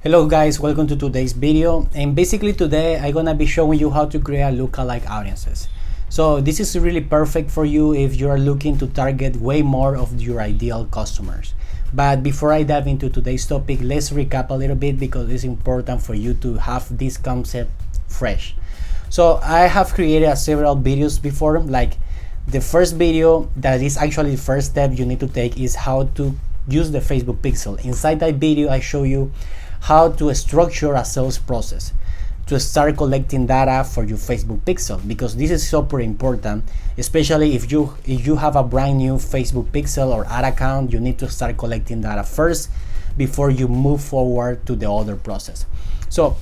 Hello guys, welcome to today's video, and basically today I'm gonna be showing you how to create lookalike audiences. So this is really perfect for you if you are looking to target way more of your ideal customers. But before I dive into today's topic, let's recap a little bit because it's important for you to have this concept fresh. So I have created several videos before. Like the first video, that is actually the first step you need to take, is how to use the Facebook pixel. Inside that video I show you how to structure a sales process to start collecting data for your Facebook pixel, because this is super important, especially if you have a brand new Facebook pixel or ad account. You need to start collecting data first before you move forward to the other process. So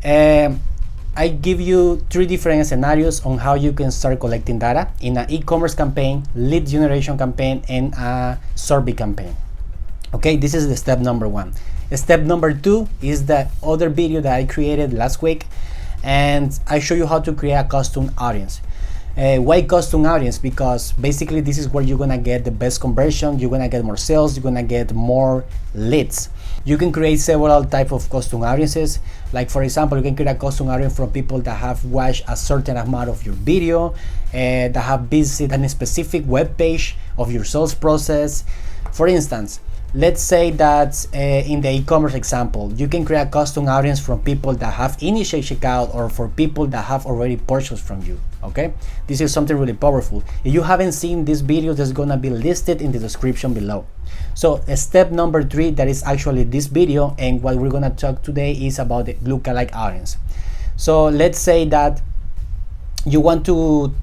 I give you three different scenarios on how you can start collecting data in an e-commerce campaign, lead generation campaign, and a survey campaign. Okay, this is the step number one. Step number two is the other video that I created last week, and I show you how to create a custom audience. Why custom audience? Because basically this is where you're gonna get the best conversion, you're gonna get more sales, you're gonna get more leads. You can create several types of custom audiences. Like for example, you can create a custom audience from people that have watched a certain amount of your video, that have visited a specific web page of your sales process. For instance, let's say that in the e-commerce example, you can create a custom audience from people that have initiated checkout or for people that have already purchased from you. Okay, this is something really powerful. If you haven't seen this video, that's gonna be listed in the description below. So step number three, that is actually this video, and what we're gonna talk today is about the lookalike audience. So let's say that you want to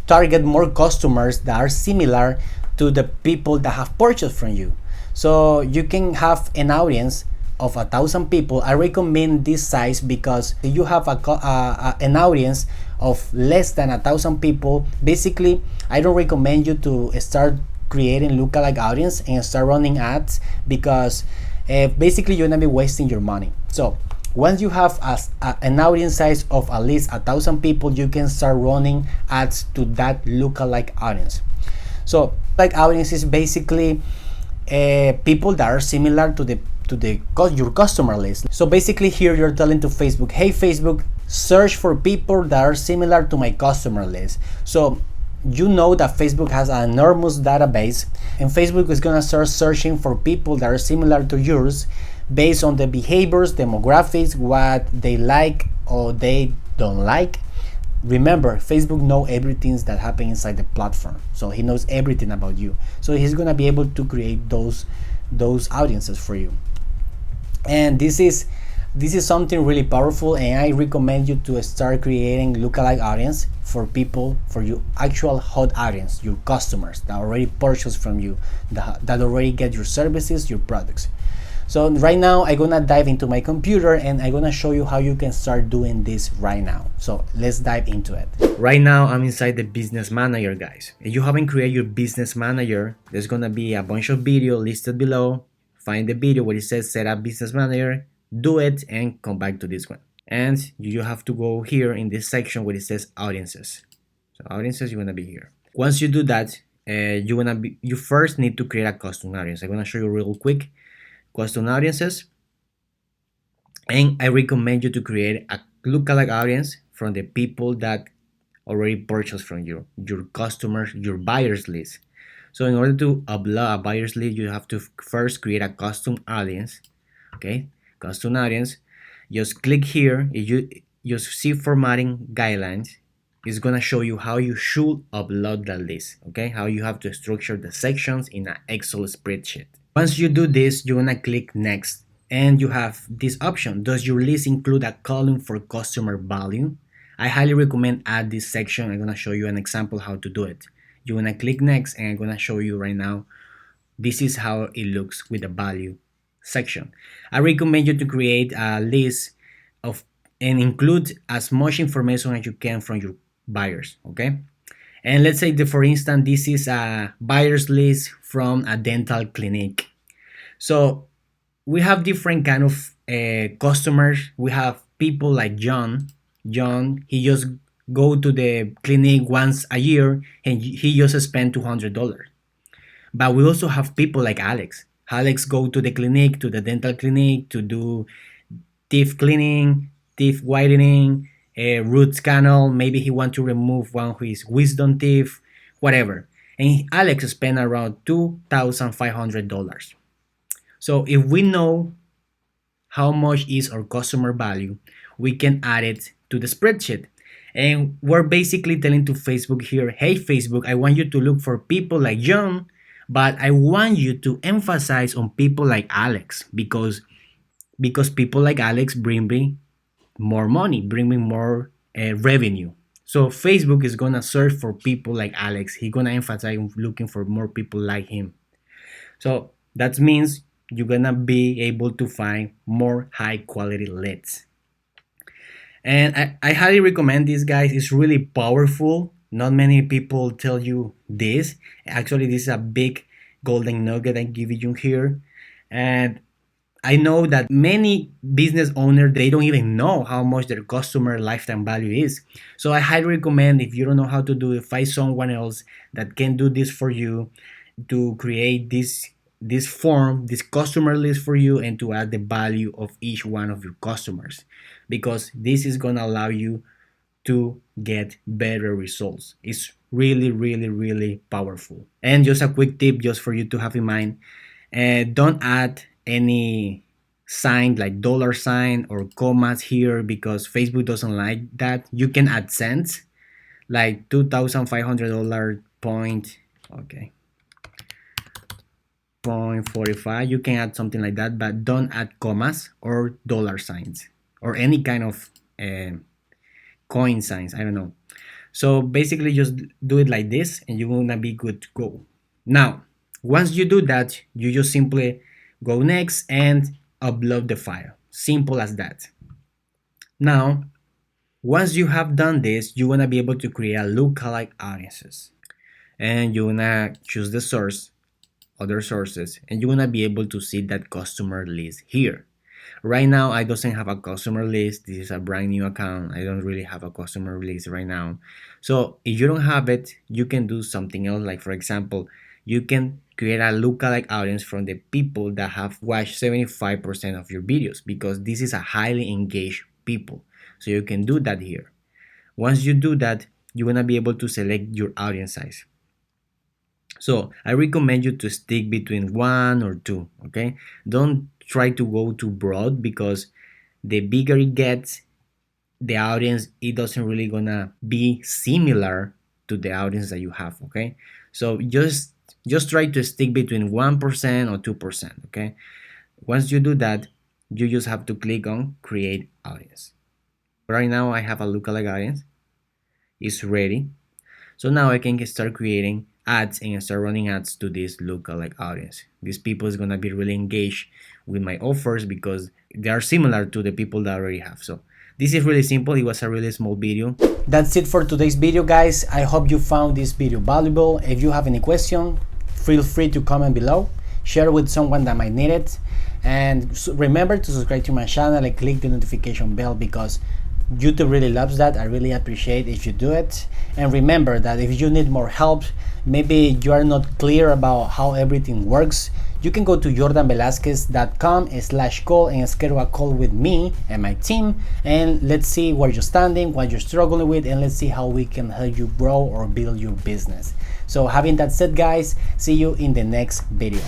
target more customers that are similar to the people that have purchased from you. So you can have an audience of 1,000 people. I recommend this size because if you have an audience of less than 1,000 people, basically I don't recommend you to start creating lookalike audience and start running ads, because basically you're gonna be wasting your money. So once you have an audience size of at least 1,000 people, you can start running ads to that lookalike audience. So like audience is basically people that are similar to your customer list. So basically here you're telling to Facebook, hey Facebook, search for people that are similar to my customer list. So you know that Facebook has an enormous database, and Facebook is gonna start searching for people that are similar to yours based on the behaviors, demographics, what they like or they don't like. Remember, Facebook knows everything that happens inside the platform, so he knows everything about you. So he's gonna be able to create those audiences for you. And this is something really powerful, and I recommend you to start creating lookalike audience for people, for your actual hot audience, your customers that already purchased from you, that already get your services, your products. So right now I'm gonna dive into my computer and I'm gonna show you how you can start doing this right now. So let's dive into it. Right now I'm inside the business manager, guys. If you haven't created your business manager, there's gonna be a bunch of videos listed below. Find the video where it says set up business manager, do it, and come back to this one. And you have to go here in this section where it says audiences. So audiences, you're gonna be here. Once you do that, you first need to create a custom audience. I'm gonna show you real quick. Custom audiences, and I recommend you to create a lookalike audience from the people that already purchased from you, your customers, your buyers list. So in order to upload a buyers list, you have to first create a custom audience. Okay, custom audience. Just click here. If you just see formatting guidelines, it's gonna show you how you should upload the list. Okay, how you have to structure the sections in an Excel spreadsheet. Once you do this, you're gonna click next, and you have this option. Does your list include a column for customer value? I highly recommend add this section. I'm gonna show you an example how to do it. You're gonna click next, and I'm gonna show you right now. This is how it looks with the value section. I recommend you to create a list of and include as much information as you can from your buyers. Okay. And let's say that, for instance, this is a buyer's list from a dental clinic. So we have different kind of customers. We have people like John. He just go to the clinic once a year and he just spent $200. But we also have people like Alex. Alex go to the clinic, to the dental clinic, to do teeth cleaning, teeth whitening, root canal. Maybe he want to remove one of his wisdom teeth, whatever. And Alex spent around $2,500. So if we know how much is our customer value, we can add it to the spreadsheet. And we're basically telling to Facebook here, hey Facebook, I want you to look for people like John, but I want you to emphasize on people like Alex because people like Alex bring me more money, bring me more revenue. So Facebook is gonna search for people like Alex. He's gonna emphasize on looking for more people like him. So that means you're gonna be able to find more high quality leads. And I highly recommend this, guys. It's really powerful. Not many people tell you this. Actually, this is a big golden nugget I'm giving you here. And I know that many business owners, they don't even know how much their customer lifetime value is. So I highly recommend, if you don't know how to do it, find someone else that can do this for you, to create this form, this customer list for you, and to add the value of each one of your customers, because this is going to allow you to get better results. It's really, really, really powerful. And just a quick tip just for you to have in mind, don't add any sign like dollar sign or commas here, because Facebook doesn't like that. You can add cents, like $2,500 point, okay, 0.45. You can add something like that, but don't add commas or dollar signs or any kind of coin signs. I don't know. So basically just do it like this and you're gonna be good to go. Now, once you do that, you just simply go next and upload the file. Simple as that. Now, once you have done this, you wanna be able to create a lookalike audiences. And you wanna choose the source, other sources, and you're gonna be able to see that customer list here. Right now I doesn't have a customer list. This is a brand new account. I don't really have a customer list right now. So if you don't have it, you can do something else. Like for example, you can create a lookalike audience from the people that have watched 75% of your videos, because this is a highly engaged people. So you can do that here. Once you do that, you're gonna be able to select your audience size. So I recommend you to stick between 1 or 2, okay? Don't try to go too broad, because the bigger it gets, the audience, it doesn't really gonna be similar to the audience that you have, okay? So just try to stick between 1% or 2%, okay? Once you do that, you just have to click on create audience. Right now I have a lookalike audience. It's ready. So now I can start creating ads and start running ads to this lookalike audience. These people is gonna be really engaged with my offers because they are similar to the people that I already have. So this is really simple. It was a really small video. That's it for today's video, guys. I hope you found this video valuable. If you have any question, feel free to comment below. Share with someone that might need it. And remember to subscribe to my channel and click the notification bell, because YouTube really loves that. I really appreciate if you do it. And remember that if you need more help, maybe you are not clear about how everything works, you can go to jordanvelasquez.com/call and schedule a call with me and my team, and let's see where you're standing, what you're struggling with, and let's see how we can help you grow or build your business. So having that said, guys, see you in the next video.